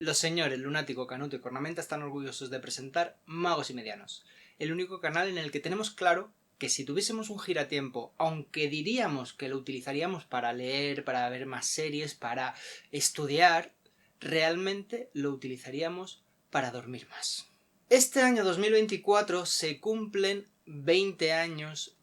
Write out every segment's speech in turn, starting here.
Los señores Lunático, Canuto y Cornamenta están orgullosos de presentar Magos y Medianos, el único canal en el que tenemos claro que si tuviésemos un giratiempo, aunque diríamos que lo utilizaríamos para leer, para ver más series, para estudiar, realmente lo utilizaríamos para dormir más. Este año 2024 se cumplen 20 años.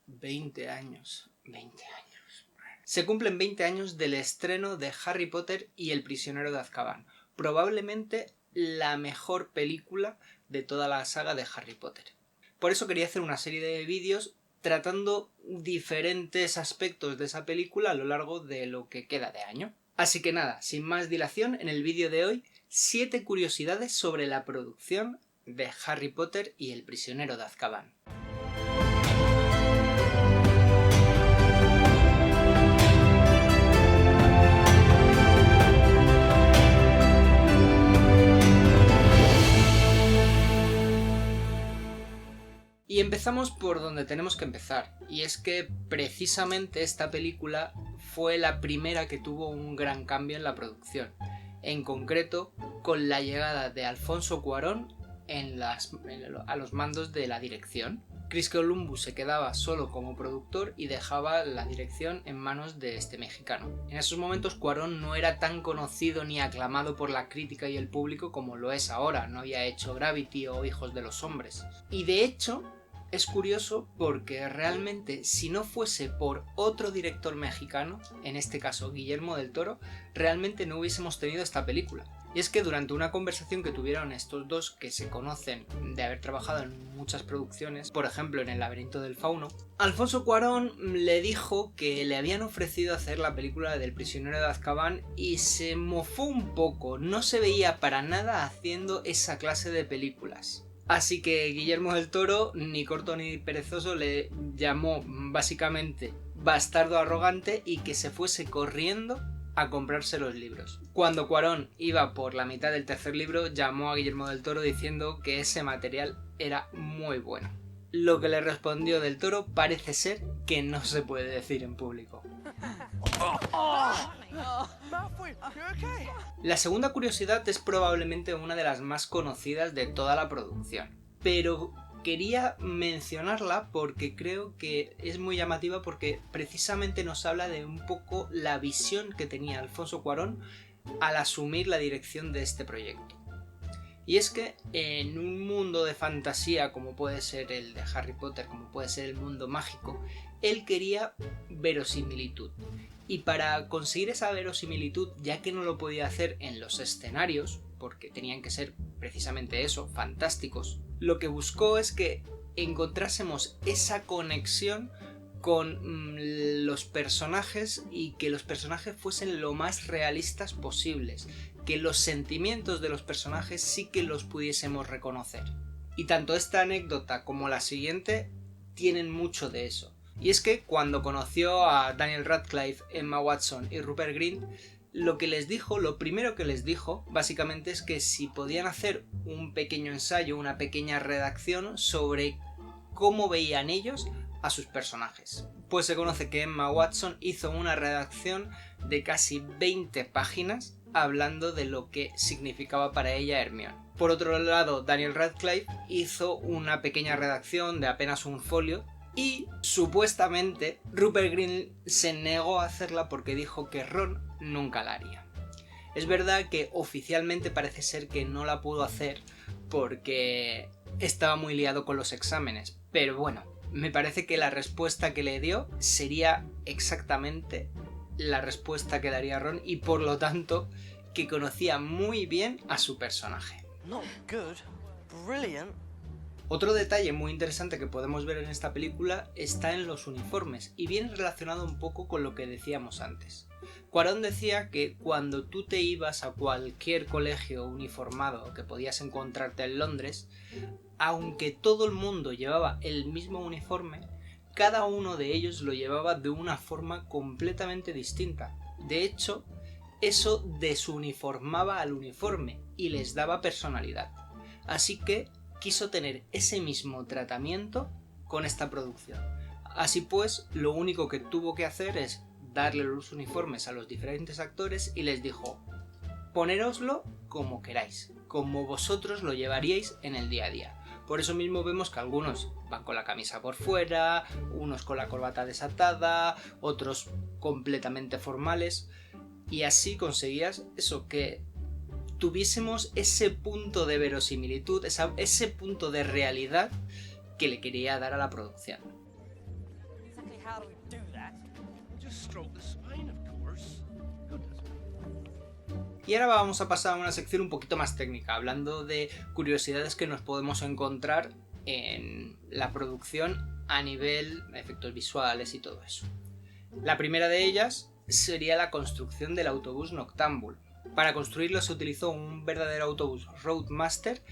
Se cumplen 20 años del estreno de Harry Potter y el prisionero de Azkaban. Probablemente la mejor película de toda la saga de Harry Potter. Por eso quería hacer una serie de vídeos tratando diferentes aspectos de esa película a lo largo de lo que queda de año. Así que nada, sin más dilación, en el vídeo de hoy, 7 curiosidades sobre la producción de Harry Potter y el prisionero de Azkaban. Y empezamos por donde tenemos que empezar, y es que precisamente esta película fue la primera que tuvo un gran cambio en la producción, en concreto con la llegada de Alfonso Cuarón a los mandos de la dirección. Chris Columbus se quedaba solo como productor y dejaba la dirección en manos de este mexicano. En esos momentos Cuarón no era tan conocido ni aclamado por la crítica y el público como lo es ahora, no había hecho Gravity o Hijos de los Hombres. Y de hecho es curioso porque realmente si no fuese por otro director mexicano, en este caso Guillermo del Toro, realmente no hubiésemos tenido esta película. Y es que durante una conversación que tuvieron estos dos, que se conocen de haber trabajado en muchas producciones, por ejemplo en El laberinto del fauno, Alfonso Cuarón le dijo que le habían ofrecido hacer la película del prisionero de Azkaban y se mofó un poco, no se veía para nada haciendo esa clase de películas. Así que Guillermo del Toro, ni corto ni perezoso, le llamó básicamente bastardo arrogante y que se fuese corriendo a comprarse los libros. Cuando Cuarón iba por la mitad del tercer libro, llamó a Guillermo del Toro diciendo que ese material era muy bueno. Lo que le respondió del Toro parece ser que no se puede decir en público. La segunda curiosidad es probablemente una de las más conocidas de toda la producción, pero quería mencionarla porque creo que es muy llamativa porque precisamente nos habla de un poco la visión que tenía Alfonso Cuarón al asumir la dirección de este proyecto. Y es que en un mundo de fantasía como puede ser el de Harry Potter, como puede ser el mundo mágico, él quería verosimilitud. Y para conseguir esa verosimilitud, ya que no lo podía hacer en los escenarios, porque tenían que ser precisamente eso, fantásticos, lo que buscó es que encontrásemos esa conexión con los personajes y que los personajes fuesen lo más realistas posibles, que los sentimientos de los personajes sí que los pudiésemos reconocer. Y tanto esta anécdota como la siguiente tienen mucho de eso. Y es que cuando conoció a Daniel Radcliffe, Emma Watson y Rupert Grint, lo primero que les dijo, básicamente es que si podían hacer un pequeño ensayo, una pequeña redacción sobre cómo veían ellos a sus personajes. Pues se conoce que Emma Watson hizo una redacción de casi 20 páginas hablando de lo que significaba para ella Hermione. Por otro lado, Daniel Radcliffe hizo una pequeña redacción de apenas un folio y supuestamente Rupert Grint se negó a hacerla porque dijo que Ron nunca la haría. Es verdad que oficialmente parece ser que no la pudo hacer porque estaba muy liado con los exámenes, pero bueno, me parece que la respuesta que le dio sería exactamente la respuesta que daría Ron y por lo tanto que conocía muy bien a su personaje. Not good, brilliant. Otro detalle muy interesante que podemos ver en esta película está en los uniformes y viene relacionado un poco con lo que decíamos antes. Cuarón decía que cuando tú te ibas a cualquier colegio uniformado que podías encontrarte en Londres, aunque todo el mundo llevaba el mismo uniforme, cada uno de ellos lo llevaba de una forma completamente distinta. De hecho, eso desuniformaba al uniforme y les daba personalidad. Así que quiso tener ese mismo tratamiento con esta producción. Así pues, lo único que tuvo que hacer es darle los uniformes a los diferentes actores y les dijo: ponéroslo como queráis, como vosotros lo llevaríais en el día a día. Por eso mismo vemos que algunos van con la camisa por fuera, unos con la corbata desatada, otros completamente formales, y así conseguías eso, que tuviésemos ese punto de verosimilitud, ese punto de realidad que le quería dar a la producción. Exactly how do we do that? Just stroke the spine, of course. Y ahora vamos a pasar a una sección un poquito más técnica, hablando de curiosidades que nos podemos encontrar en la producción a nivel de efectos visuales y todo eso. La primera de ellas sería la construcción del autobús Noctámbulo. Para construirlo se utilizó un verdadero autobús Roadmaster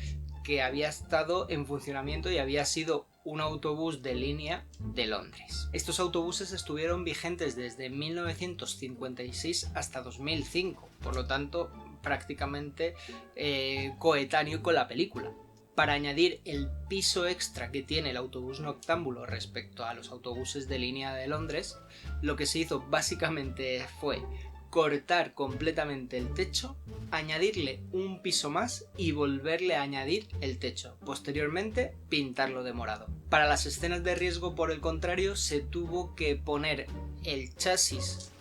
que había estado en funcionamiento y había sido un autobús de línea de Londres. Estos autobuses estuvieron vigentes desde 1956 hasta 2005, por lo tanto prácticamente coetáneo con la película. Para añadir el piso extra que tiene el autobús Noctámbulo respecto a los autobuses de línea de Londres, lo que se hizo básicamente fue cortar completamente el techo, añadirle un piso más y volverle a añadir el techo. Posteriormente, pintarlo de morado. Para las escenas de riesgo, por el contrario, se tuvo que poner el chasis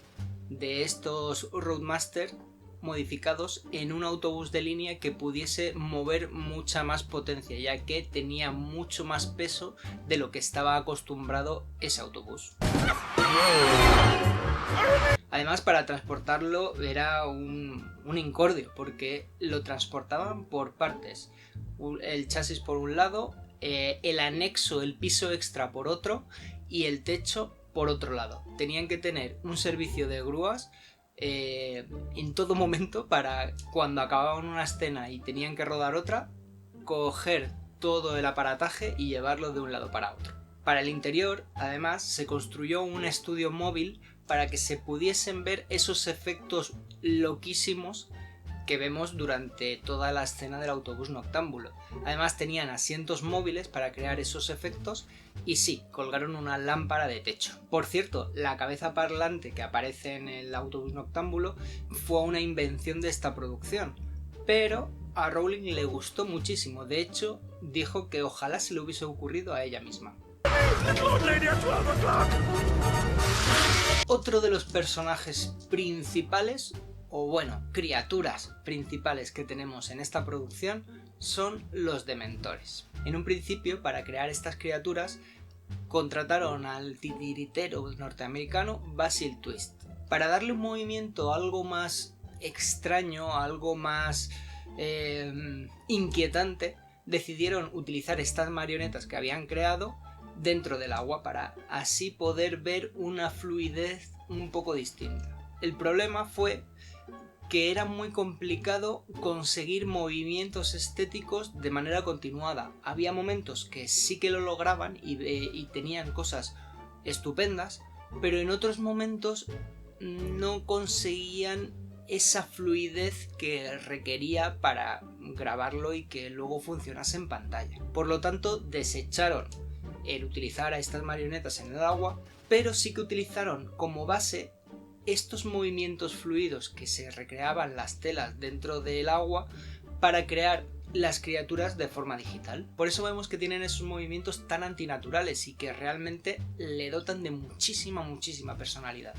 de estos Roadmaster modificados en un autobús de línea que pudiese mover mucha más potencia, ya que tenía mucho más peso de lo que estaba acostumbrado ese autobús. Además, para transportarlo era un incordio, porque lo transportaban por partes. El chasis por un lado, el anexo, el piso extra por otro y el techo por otro lado. Tenían que tener un servicio de grúas en todo momento para cuando acababan una escena y tenían que rodar otra, coger todo el aparataje y llevarlo de un lado para otro. Para el interior, además, se construyó un estudio móvil para que se pudiesen ver esos efectos loquísimos que vemos durante toda la escena del autobús Noctámbulo. Además tenían asientos móviles para crear esos efectos y sí, colgaron una lámpara de techo. Por cierto, la cabeza parlante que aparece en el autobús Noctámbulo fue una invención de esta producción, pero a Rowling le gustó muchísimo. De hecho, dijo que ojalá se le hubiese ocurrido a ella misma. Otro de los personajes principales, o bueno, criaturas principales que tenemos en esta producción son los dementores. En un principio, para crear estas criaturas, contrataron al titiritero norteamericano Basil Twist. Para darle un movimiento algo más extraño, algo más inquietante, decidieron utilizar estas marionetas que habían creado dentro del agua para así poder ver una fluidez un poco distinta. El problema fue que era muy complicado conseguir movimientos estéticos de manera continuada. Había momentos que sí que lo lograban y tenían cosas estupendas, pero en otros momentos no conseguían esa fluidez que requería para grabarlo y que luego funcionase en pantalla. Por lo tanto, desecharon el utilizar a estas marionetas en el agua, pero sí que utilizaron como base estos movimientos fluidos que se recreaban las telas dentro del agua para crear las criaturas de forma digital. Por eso vemos que tienen esos movimientos tan antinaturales y que realmente le dotan de muchísima personalidad.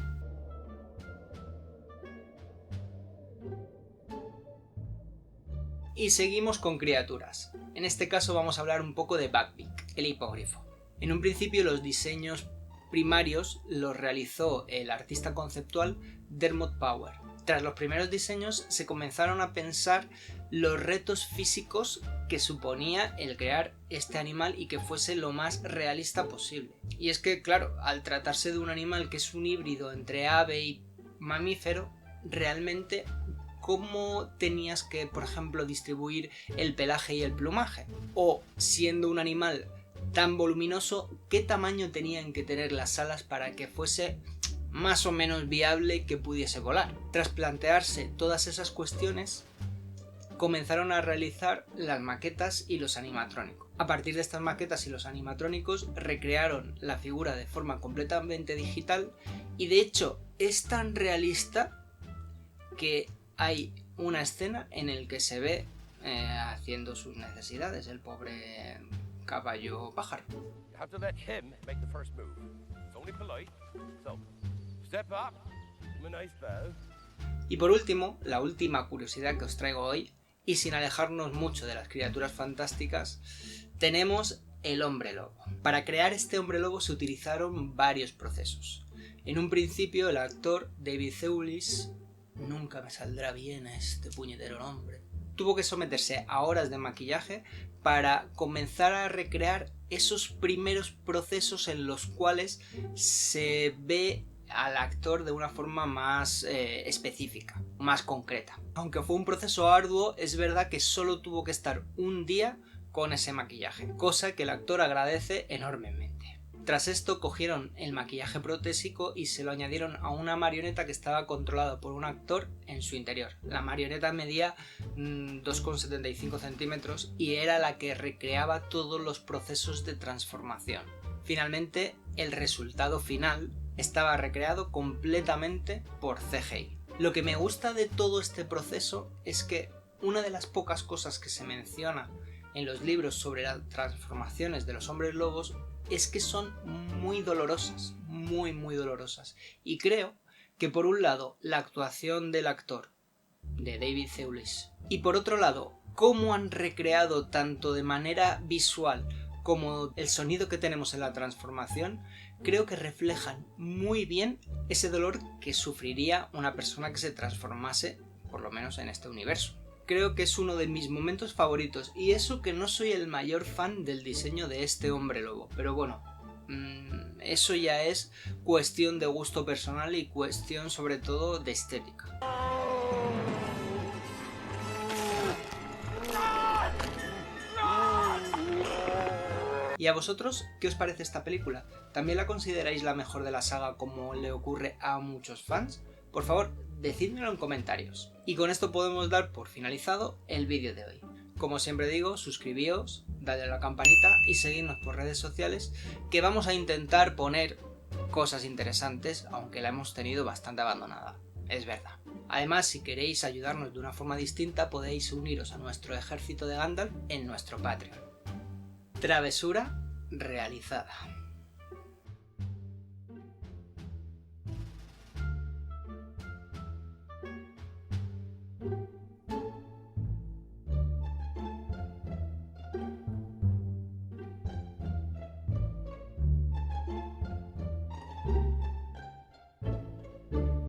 Y seguimos con criaturas. En este caso vamos a hablar un poco de Buckbeak, el hipogrifo. En un principio los diseños primarios los realizó el artista conceptual Dermot Power. Tras los primeros diseños se comenzaron a pensar los retos físicos que suponía el crear este animal y que fuese lo más realista posible. Y es que, claro, al tratarse de un animal que es un híbrido entre ave y mamífero, realmente ¿cómo tenías que, por ejemplo, distribuir el pelaje y el plumaje? O, siendo un animal tan voluminoso, ¿qué tamaño tenían que tener las alas para que fuese más o menos viable que pudiese volar? Tras plantearse todas esas cuestiones, comenzaron a realizar las maquetas y los animatrónicos. A partir de estas maquetas y los animatrónicos recrearon la figura de forma completamente digital y de hecho es tan realista que hay una escena en la que se ve haciendo sus necesidades el pobre caballo pájaro. You have to let him make the first move. It's only polite. So, step up, give him a nice bow. Y por último, la última curiosidad que os traigo hoy, y sin alejarnos mucho de las criaturas fantásticas, tenemos el hombre lobo. Para crear este hombre lobo se utilizaron varios procesos. En un principio el actor David Thewlis, nunca me saldrá bien este puñetero nombre, tuvo que someterse a horas de maquillaje para comenzar a recrear esos primeros procesos en los cuales se ve al actor de una forma más específica, más concreta. Aunque fue un proceso arduo, es verdad que solo tuvo que estar un día con ese maquillaje, cosa que el actor agradece enormemente. Tras esto cogieron el maquillaje protésico y se lo añadieron a una marioneta que estaba controlada por un actor en su interior. La marioneta medía 2,75 centímetros y era la que recreaba todos los procesos de transformación. Finalmente, el resultado final estaba recreado completamente por CGI. Lo que me gusta de todo este proceso es que una de las pocas cosas que se menciona en los libros sobre las transformaciones de los hombres lobos es que son muy dolorosas, muy dolorosas. Y creo que por un lado la actuación del actor, de David Thewlis, y por otro lado cómo han recreado tanto de manera visual como el sonido que tenemos en la transformación, creo que reflejan muy bien ese dolor que sufriría una persona que se transformase, por lo menos en este universo. Creo que es uno de mis momentos favoritos, y eso que no soy el mayor fan del diseño de este hombre lobo, pero bueno, eso ya es cuestión de gusto personal y cuestión sobre todo de estética. ¿Y a vosotros qué os parece esta película? ¿También la consideráis la mejor de la saga como le ocurre a muchos fans? Por favor, decídmelo en comentarios. Y con esto podemos dar por finalizado el vídeo de hoy. Como siempre digo, suscribíos, dadle a la campanita y seguidnos por redes sociales, que vamos a intentar poner cosas interesantes, aunque la hemos tenido bastante abandonada. Es verdad. Además, si queréis ayudarnos de una forma distinta, podéis uniros a nuestro ejército de Gandalf en nuestro Patreon. Travesura realizada.